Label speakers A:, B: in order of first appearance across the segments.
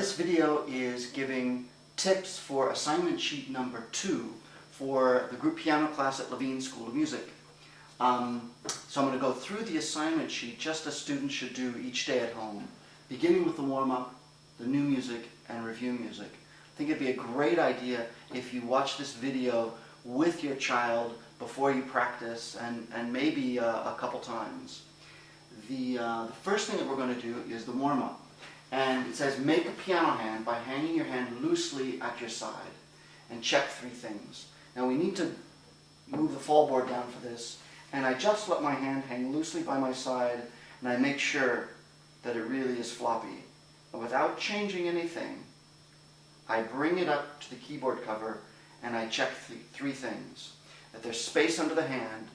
A: This video is giving tips for assignment sheet number 2 for the group piano class at Levine School of Music. So I'm going to go through the assignment sheet just as students should do each day at home, beginning with the warm-up, the new music, and review music. I think it'd be a great idea if you watch this video with your child before you practice and maybe a couple times. The first thing that we're going to do is the warm-up. And it says make a piano hand by hanging your hand loosely at your side and check 3 things. Now we need to move the fall board down for this, and I just let my hand hang loosely by my side and I make sure that it really is floppy. And without changing anything, I bring it up to the keyboard cover and I check 3 things. That there's space under the hand,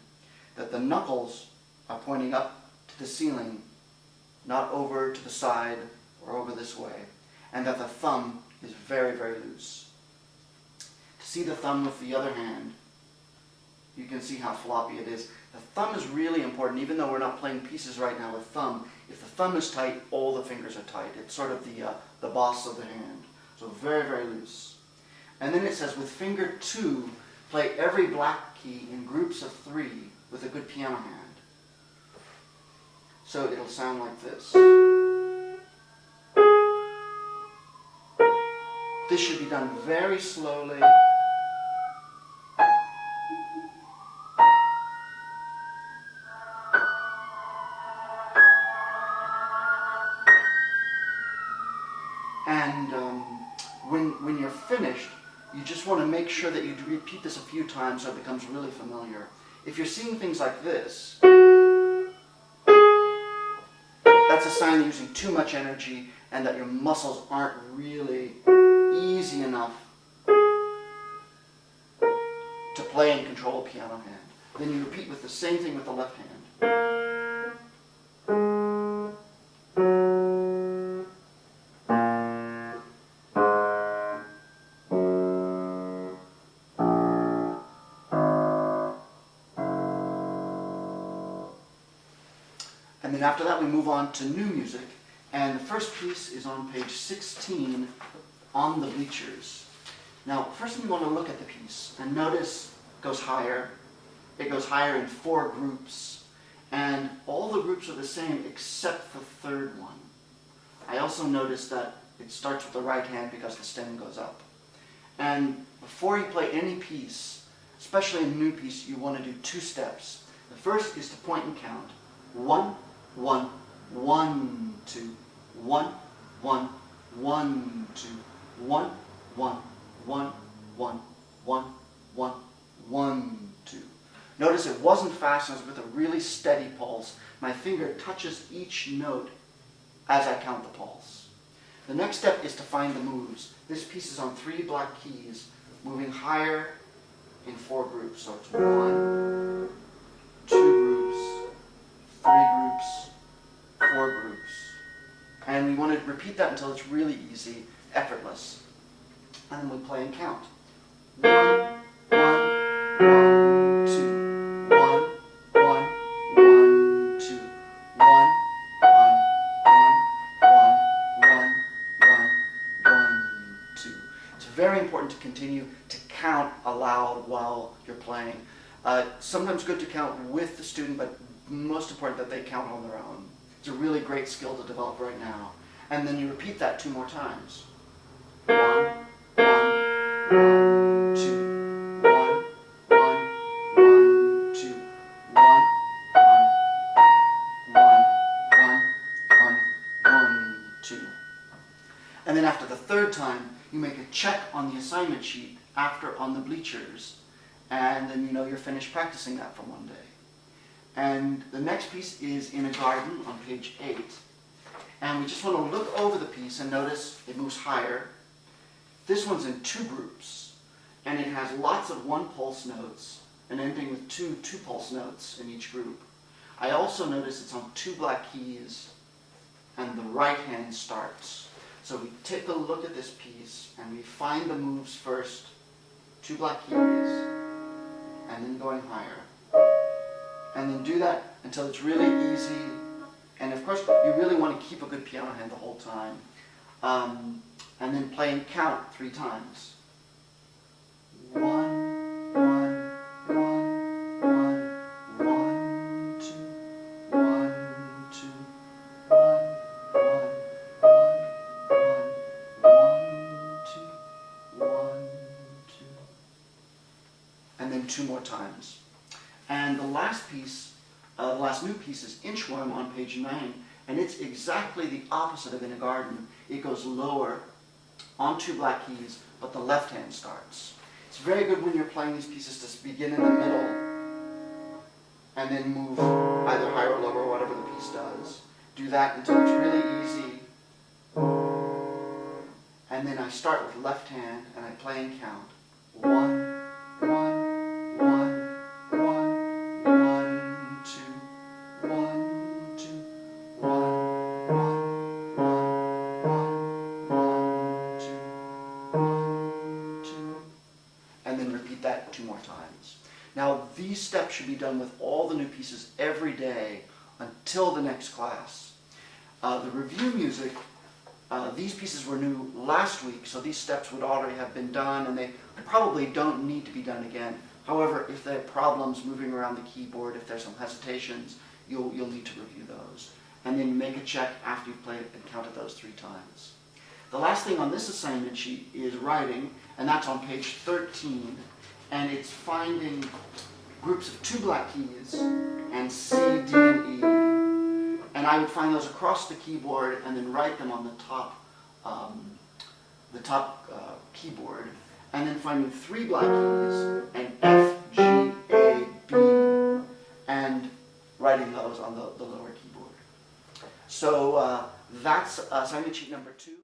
A: that the knuckles are pointing up to the ceiling, not over to the side or over this way, and that the thumb is very, very loose. To see the thumb with the other hand, you can see how floppy it is. The thumb is really important, even though we're not playing pieces right now with thumb. If the thumb is tight, all the fingers are tight. It's sort of the boss of the hand. So very, very loose. And then it says with finger 2, play every black key in groups of 3 with a good piano hand. So it'll sound like this. This should be done very slowly. And when you're finished, you just want to make sure that you repeat this a few times so it becomes really familiar. If you're seeing things like this, that's a sign that you're using too much energy and that your muscles aren't really easy enough to play and control a piano hand. Then you repeat with the same thing with the left hand. And then after that we move on to new music, and the first piece is on page 16 on the bleachers. Now first we want to look at the piece and notice it goes higher. It goes higher in 4 groups, and all the groups are the same except the third one. I also noticed that it starts with the right hand because the stem goes up. And before you play any piece, especially a new piece, you want to do 2 steps. The first is to point and count. 1, 1, 1, 2, 1, 1, 1, 2, 1, 1, 1, 1, 1, 1, 1, 2. Notice it wasn't fast, it was with a really steady pulse. My finger touches each note as I count the pulse. The next step is to find the moves. This piece is on 3 black keys, moving higher in 4 groups. So it's 1, 2 groups, 3 groups, 4 groups. And we want to repeat that until it's really easy, effortless. And then we play and count. 1, 1, 1, 2. 1, 1, 1, 2. 1, 1, 1, 2. It's very important to continue to count aloud while you're playing. Sometimes good to count with the student, but most important that they count on their own. It's a really great skill to develop right now. And then you repeat that 2 more times. 1, 1, 1, 2. 1, 1, 1, 2. 1, 1, 2. And then after the 3rd time, you make a check on the assignment sheet after on the bleachers, and then you know you're finished practicing that for one day. And the next piece is in a garden on page 8. And we just want to look over the piece and notice it moves higher. This one's in 2 groups, and it has lots of 1 pulse notes and ending with 2 pulse notes in each group. I also notice it's on 2 black keys, and the right hand starts. So we take a look at this piece and we find the moves first, 2 black keys, and then going higher. And then do that until it's really easy. And of course, you really want to keep a good piano hand the whole time. and then play and count 3 times. 1, 1, 1, 1, 1, 2, 1, 2, 1, 1, 1, 2, 1, 2, and then 2 more times. And the last piece, the last new piece is Inchworm on page 9, and it's exactly the opposite of In a Garden. It goes lower on 2 black keys, but the left hand starts. It's very good when you're playing these pieces to begin in the middle and then move either higher or lower, whatever the piece does. Do that until it's really easy. And then I start with left hand and I play and count. 1, 1, 1, 1, 1, 2, 1, 2, 1, 1, 1, 1, 2, 1, 2, and then repeat that 2 more times. Now these steps should be done with all the new pieces every day until the next class. The review music, these pieces were new last week, so these steps would already have been done, and they probably don't need to be done again. However, if there are problems moving around the keyboard, if there's some hesitations, you'll need to review those. And then make a check after you've played and counted those 3 times. The last thing on this assignment sheet is writing, and that's on page 13. And it's finding groups of 2 black keys and C, D, and E. And I would find those across the keyboard and then write them on the top keyboard. And then finding 3 black keys and F, G, A, B, and writing those on the lower keyboard. So that's assignment sheet number 2.